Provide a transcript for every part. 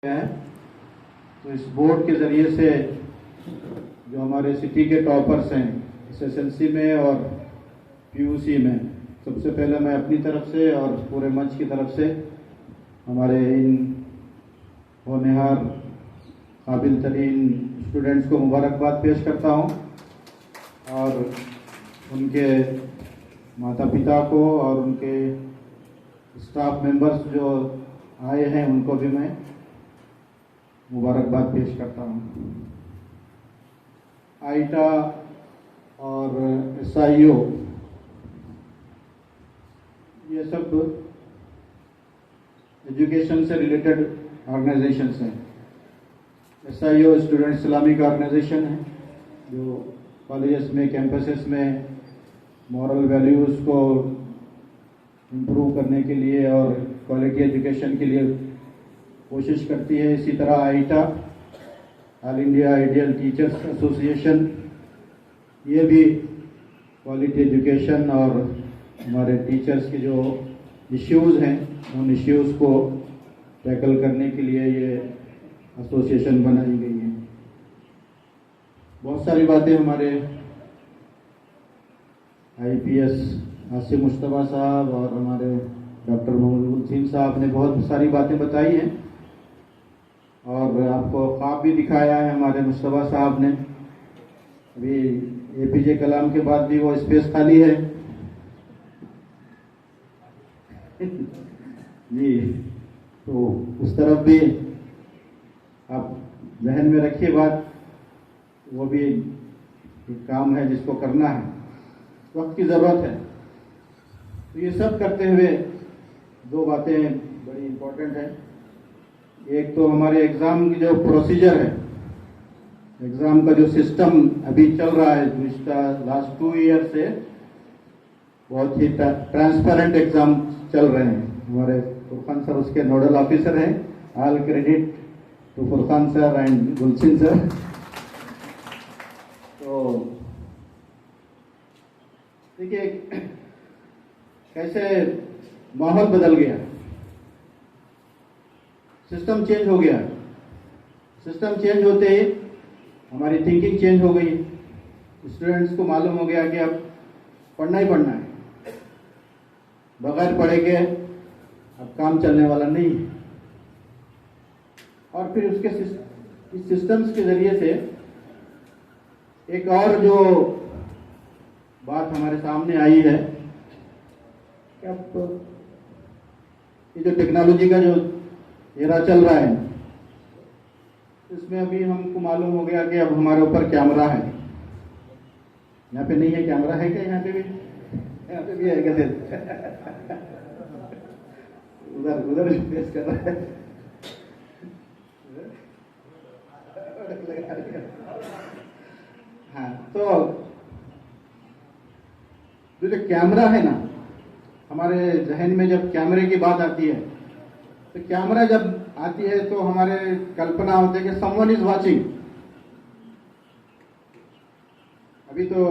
है। तो इस बोर्ड के ज़रिए से जो हमारे सिटी के टॉपर्स हैं एसएसएलसी में और पीयूसी में, सबसे पहले मैं अपनी तरफ से और पूरे मंच की तरफ से हमारे इन होनहार काबिल तरीन स्टूडेंट्स को मुबारकबाद पेश करता हूँ और उनके माता पिता को और उनके स्टाफ मेंबर्स जो आए हैं उनको भी मैं मुबारकबाद पेश करता हूँ। आईटा और एसआईओ ये सब एजुकेशन से रिलेटेड ऑर्गेनाइजेशंस हैं। एसआईओ स्टूडेंट इस्लामिक ऑर्गेनाइजेशन है जो कॉलेजेस में कैंपसेस में मॉरल वैल्यूज़ को इम्प्रूव करने के लिए और क्वालिटी एजुकेशन के लिए कोशिश करती है। इसी तरह AITA all India ideal teachers association ये भी क्वालिटी एजुकेशन और हमारे टीचर्स के जो इश्यूज़ हैं उन इश्यूज़ को टैकल करने के लिए ये एसोसिएशन बनाई गई है। बहुत सारी बातें हमारे आईपीएस आसिम मुश्तबा साहब और हमारे डॉक्टर मोहम्मद गुलसिन साहब ने बहुत सारी बातें बताई हैं और आपको ख्वाब भी दिखाया है हमारे मुश्तबा साहब ने। अभी एपीजे कलाम के बाद भी वो स्पेस खाली है जी, तो उस तरफ भी आप जहन में रखिए बात, वो भी एक काम है जिसको करना है, वक्त की ज़रूरत है। तो ये सब करते हुए दो बातें बड़ी इम्पोर्टेंट हैं। एक तो हमारे एग्ज़ाम की जो प्रोसीजर है, एग्ज़ाम का जो सिस्टम अभी चल रहा है पिछला लास्ट 2 ईयर से बहुत ही ट्रांसपेरेंट एग्ज़ाम चल रहे हैं। हमारे फुरकान सर उसके नोडल ऑफिसर हैं। All credit to Furqan sir and Gulsin sir. तो देखिए कैसे माहौल बदल गया, सिस्टम चेंज हो गया। सिस्टम चेंज होते ही हमारी थिंकिंग चेंज हो गई। स्टूडेंट्स को मालूम हो गया कि अब पढ़ना ही पढ़ना है, बगैर पढ़े के अब काम चलने वाला नहीं है। और फिर उसके इस सिस्टम्स के ज़रिए से एक और जो बात हमारे सामने आई है कि अब ये जो टेक्नोलॉजी का जो एरा चल रहा है इसमें अभी हमको मालूम हो गया कि अब हमारे ऊपर कैमरा है। यहाँ पे नहीं है कैमरा, है क्या? यहाँ पे भी है क्या? उधर उधर फेस कर रहा है। हाँ, तो जो कैमरा है ना, हमारे जहन में जब कैमरे की बात आती है तो कैमरा जब आती है तो हमारे कल्पना होती है कि समवन इज वाचिंग। अभी तो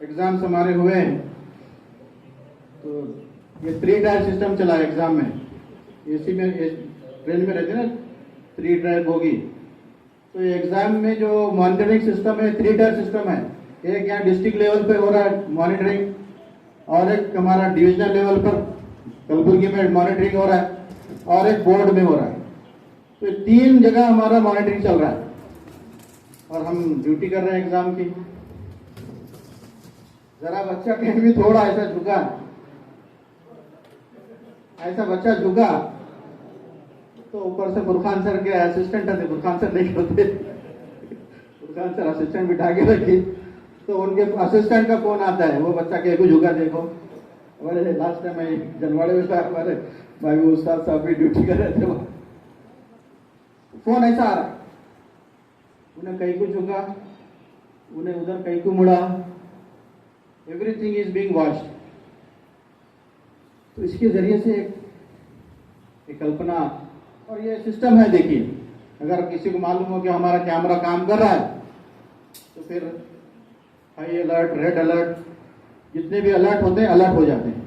एग्जाम्स हमारे हुए हैं तो ये 3 टायर सिस्टम चला है एग्जाम में। एसी में ट्रेन में रहते ना 3 टायर होगी, तो एग्जाम में जो मॉनिटरिंग सिस्टम है 3 टायर सिस्टम है। एक यहाँ डिस्ट्रिक्ट लेवल पे हो रहा है मॉनिटरिंग और एक हमारा डिविजनल लेवल पर कलबुर्गी में मॉनिटरिंग हो रहा है और एक बोर्ड में हो रहा है। तो 3 जगह हमारा मॉनिटरिंग चल रहा है और हम ड्यूटी कर रहे हैं एग्जाम की। जरा बच्चा कहीं भी थोड़ा ऐसा झुका, ऐसा बच्चा झुका तो ऊपर से फुरकान सर के असिस्टेंट थे, फुरकान सर नहीं करते, फुरकान सर असिस्टेंट बिठा के रखी तो उनके असिस्टेंट का फोन आता है, वो बच्चा कहीं को झुका देखो। हमारे लास्ट टाइम मैं जनवाड़े में था, हमारे भाई उस्ताद साहब भी ड्यूटी कर रहे थे, फोन ऐसा आ रहा है, उन्हें कहीं को झुका, उन्हें उधर कहीं को मुड़ा, एवरीथिंग इज बीइंग वॉच्ड। तो इसके जरिए से एक कल्पना और ये सिस्टम है। देखिए अगर किसी को मालूम हो कि हमारा कैमरा काम कर रहा है तो फिर हाई अलर्ट, रेड अलर्ट, जितने भी अलर्ट होते हैं अलर्ट हो जाते हैं।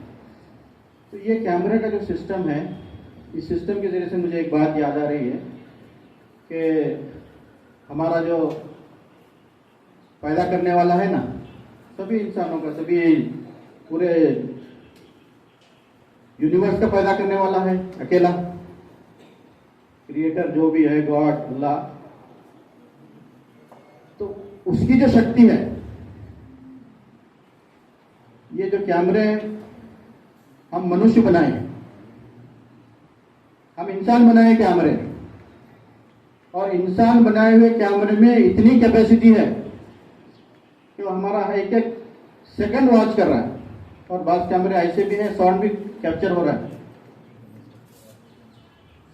तो ये कैमरे का जो सिस्टम है इस सिस्टम के जरिए से मुझे एक बात याद आ रही है कि हमारा जो पैदा करने वाला है ना, सभी इंसानों का, सभी पूरे यूनिवर्स का पैदा करने वाला है अकेला, क्रिएटर जो भी है, गॉड, अल्लाह। तो उसकी जो शक्ति है, ये जो कैमरे हम मनुष्य बनाए, हम इंसान बनाए कैमरे, और इंसान बनाए हुए कैमरे में इतनी कैपेसिटी है कि वो हमारा एक एक सेकंड वॉच कर रहा है। और बात कैमरे ऐसे भी हैं, साउंड भी कैप्चर हो रहा है।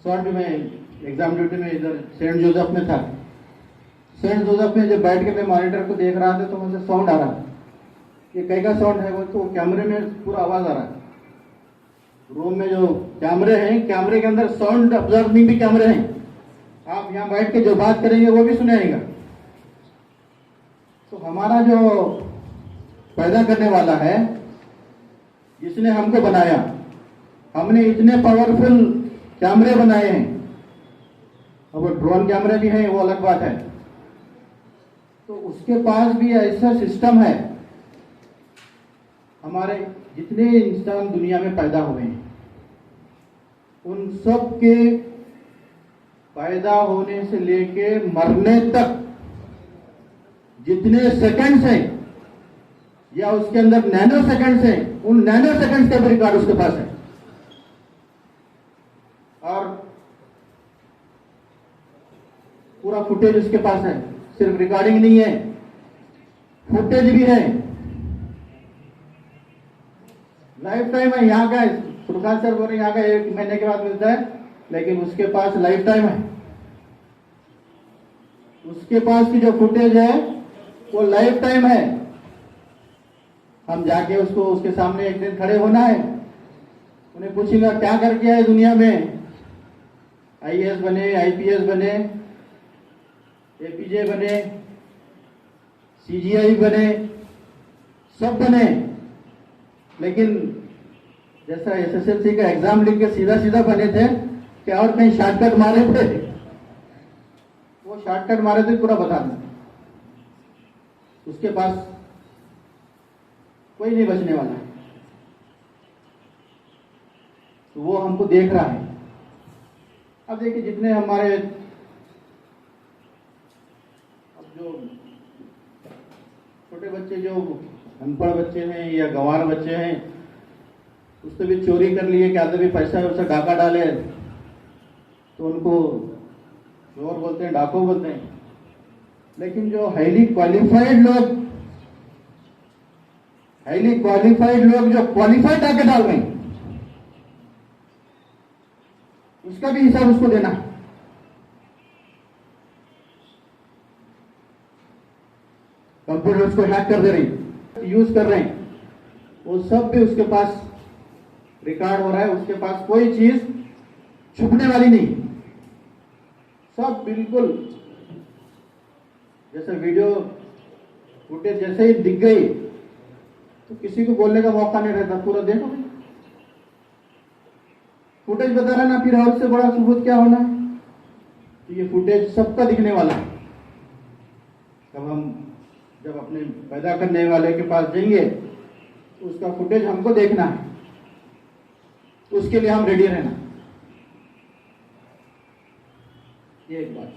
साउंड भी, मैं एग्जाम ड्यूटी में इधर सेंट जोसेफ में था, सेंट जोसेफ में जब बैठ के मैं मॉनिटर को देख रहा था तो मुझे साउंड आ रहा है, ये कई का साउंड है वो, तो कैमरे में पूरा आवाज आ रहा है। रूम में जो कैमरे हैं, कैमरे के अंदर साउंड ऑब्जर्विंग भी कैमरे हैं, आप यहाँ बैठ के जो बात करेंगे वो भी सुनेगा। तो हमारा जो पैदा करने वाला है, जिसने हमको बनाया, हमने इतने पावरफुल कैमरे बनाए हैं। अब वो ड्रोन कैमरे भी हैं, वो अलग बात है। तो उसके पास भी ऐसा सिस्टम है। हमारे जितने इंसान दुनिया में पैदा हुए हैं, उन सब के पैदा होने से लेके मरने तक जितने सेकंड्स हैं या उसके अंदर नैनो सेकंड्स हैं, उन नैनो सेकंड्स का भी रिकॉर्ड उसके पास है। और पूरा फुटेज उसके पास है, सिर्फ रिकॉर्डिंग नहीं है, फुटेज भी है, लाइफ टाइम है। यहाँ का सुरखान सर बोल रहे यहाँ का 1 महीने के बाद मिलता है, लेकिन उसके पास लाइफ टाइम है। उसके पास की जो फुटेज है वो लाइफ टाइम है। हम जाके उसको उसके सामने एक दिन खड़े होना है, उन्हें पूछेगा क्या करके आए दुनिया में, आईएएस बने, आईपीएस बने, एपीजे बने, सीजीआई बने, सब बने, लेकिन जैसा एसएसएलसी का एग्जाम लिख के सीधा सीधा बने थे क्या, और कहीं शॉर्टकट मारे थे? वो शॉर्टकट मारे थे पूरा बता दें। उसके पास कोई नहीं बचने वाला है। तो वो हमको देख रहा है। अब देखिए, जितने हमारे अब जो छोटे बच्चे, जो अनपढ़ बच्चे हैं या गंवार बच्चे हैं, उससे भी चोरी कर लिए, क्या भी पैसा वैसा डाका डाले तो उनको चोर बोलते हैं, डाकू बोलते हैं। लेकिन जो हाईली क्वालिफाइड लोग जो क्वालिफाइड डाके डाल रहे हैं, उसका भी हिसाब उसको देना है। कंप्यूटर्स को हैक कर दे रहे हैं, यूज कर रहे हैं, वो सब भी उसके पास रिकॉर्ड हो रहा है। उसके पास कोई चीज छुपने वाली नहीं, सब बिल्कुल जैसे वीडियो फुटेज जैसे ही दिख गई तो किसी को बोलने का मौका नहीं रहता, पूरा देखो फुटेज बता रहा ना, फिर और से बड़ा सबूत क्या होना है? तो ये फुटेज सबका दिखने वाला है। तब हम जब अपने पैदा करने वाले के पास जाएंगे तो उसका फुटेज हमको देखना है, तो उसके लिए हम रेडी रहना। ये एक बात।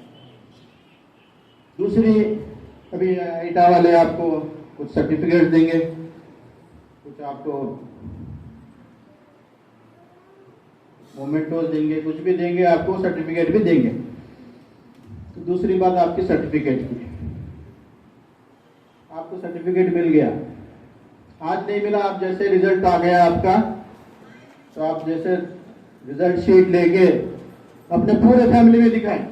दूसरी, अभी ईटा वाले आपको कुछ सर्टिफिकेट देंगे, कुछ आपको मोमेंटोस देंगे, कुछ भी देंगे, आपको सर्टिफिकेट भी देंगे। तो दूसरी बात आपकी सर्टिफिकेट की, आपको सर्टिफिकेट मिल गया, आज नहीं मिला, आप जैसे रिजल्ट आ गया आपका, तो आप जैसे रिजल्ट शीट लेके अपने पूरे फैमिली में दिखाएं,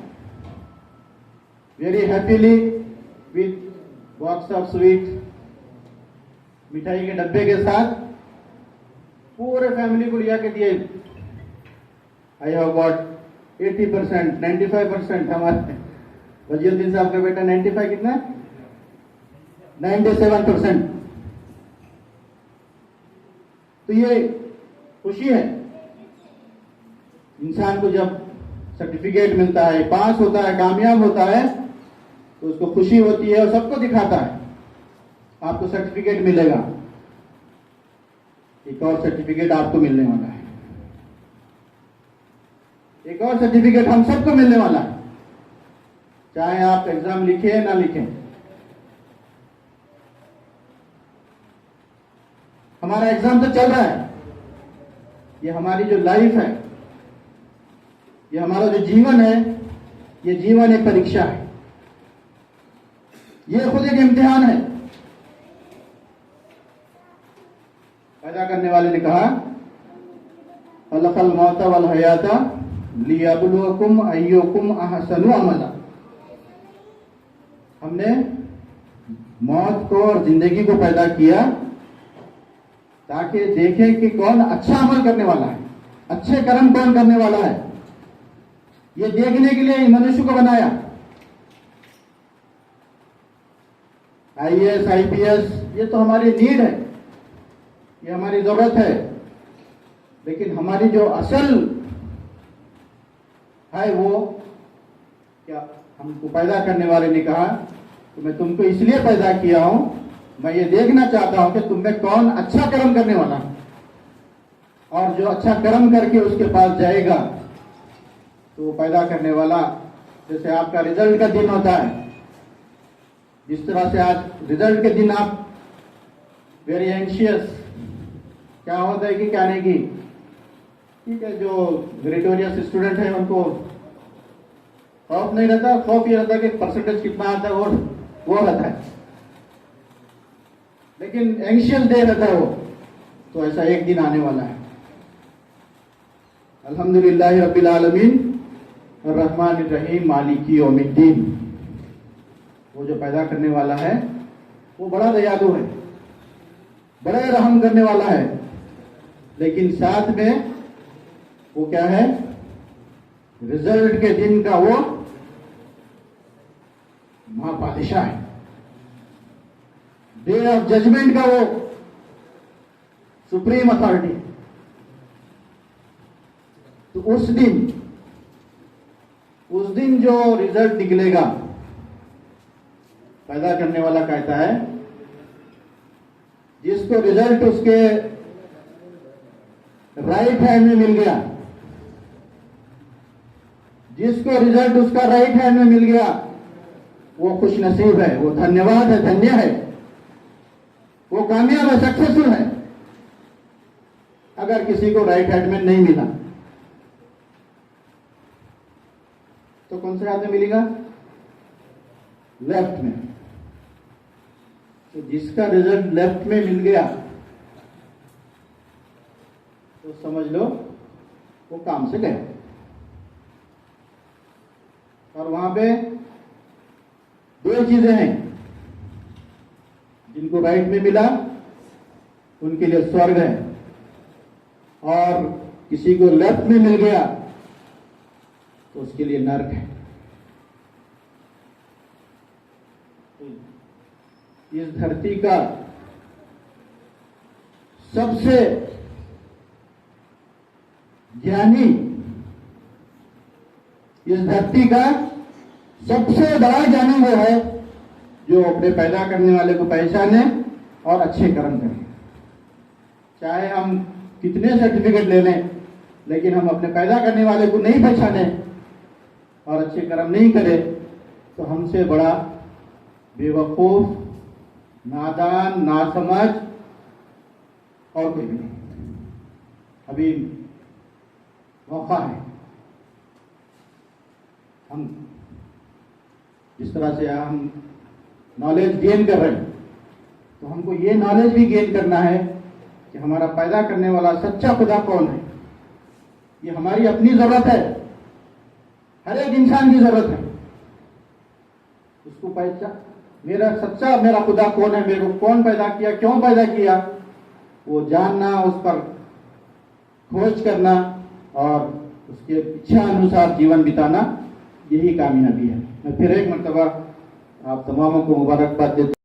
very happily with box of sweet, मिठाई के डब्बे के साथ पूरे फैमिली को लिया के दिए। I have got 80%, 95%। हमारे वजीरुद्दीन साहब का बेटा 95 कितना है? 97%। तो ये खुशी है। इंसान को जब सर्टिफिकेट मिलता है, पास होता है, कामयाब होता है, तो उसको खुशी होती है और सबको दिखाता है आपको सर्टिफिकेट मिलेगा। एक और सर्टिफिकेट आपको मिलने वाला है, एक और सर्टिफिकेट हम सबको मिलने वाला है, चाहे आप एग्जाम लिखें ना लिखें। हमारा एग्जाम तो चल रहा है, ये हमारी जो लाइफ है, ये हमारा जो जीवन है, ये जीवन एक परीक्षा है, ये खुद एक इम्तिहान है। पैदा करने वाले ने कहा खलक़ल मौता वल हयाता लियब्लुवकुम अय्युकुम अहसनु अमला। हमने मौत को और जिंदगी को पैदा किया ताकि देखें कि कौन अच्छा अमल करने वाला है, अच्छे कर्म कौन करने वाला है। ये देखने के लिए मनुष्य को बनाया। IAS IPS ये तो हमारी नीड है, ये हमारी जरूरत है, लेकिन हमारी जो असल है वो क्या, हमको पैदा करने वाले ने कहा कि मैं तुमको इसलिए पैदा किया हूं, मैं ये देखना चाहता हूं कि तुम में कौन अच्छा कर्म करने वाला है, और जो अच्छा कर्म करके उसके पास जाएगा तो वो पैदा करने वाला, जैसे आपका रिजल्ट का दिन होता है, जिस तरह से आज रिजल्ट के दिन आप वेरी एंशियस, क्या होता है कि क्या नहीं की, ठीक है, जो मेरिटोरियस स्टूडेंट है उनको खौफ नहीं रहता, खौफ ये रहता कि परसेंटेज कितना आता है वो रहता है, लेकिन एंशियस डे रहता है वो। तो ऐसा एक दिन आने वाला है। अल्हम्दुलिल्लाहि रब्बिल आलमीन अर्रहमानिर रहीम मालिकी यौमिद्दीन। वो जो पैदा करने वाला है वो बड़ा दयालु है, बड़ा रहम करने वाला है, लेकिन साथ में वो क्या है, रिजल्ट के दिन का वो महापादिशाह है, डे ऑफ जजमेंट का वो सुप्रीम अथॉरिटी। तो उस दिन जो रिजल्ट निकलेगा, पैदा करने वाला कहता है जिसको रिजल्ट उसके राइट हैंड में मिल गया, जिसको रिजल्ट उसका राइट हैंड में मिल गया वो खुश नसीब है, वो धन्यवाद है, धन्य है, वो कामयाब है, सक्सेसफुल है। अगर किसी को राइट हैंड में नहीं मिला तो कौन से हाथ में मिलेगा, लेफ्ट में। तो जिसका रिजल्ट लेफ्ट में मिल गया तो समझ लो वो काम से गया। और वहां पे दो चीजें हैं, जिनको राइट में मिला उनके लिए स्वर्ग है, और किसी को लेफ्ट में मिल गया तो उसके लिए नरक है। इस धरती का सबसे ज्ञानी, इस धरती का सबसे बड़ा ज्ञानी वो है जो अपने पैदा करने वाले को पहचाने और अच्छे कर्म करें। चाहे हम कितने सर्टिफिकेट ले लें, लेकिन हम अपने पैदा करने वाले को नहीं पहचाने और अच्छे कर्म नहीं करें तो हमसे बड़ा बेवकूफ, नादान, नासमझ और कोई भी नहीं। अभी मौका है, हम जिस तरह से हम नॉलेज गेन कर रहे हैं, तो हमको ये नॉलेज भी गेन करना है कि हमारा पैदा करने वाला सच्चा खुदा कौन है। ये हमारी अपनी जरूरत है, हर एक इंसान की जरूरत है। उसको पहचान, मेरा खुदा कौन है, मेरे को कौन पैदा किया, क्यों पैदा किया, वो जानना, उस पर खोज करना और उसके इच्छा अनुसार जीवन बिताना, यही कामयाबी है। मैं फिर एक मर्तबा आप तमामों को मुबारकबाद देता हूं।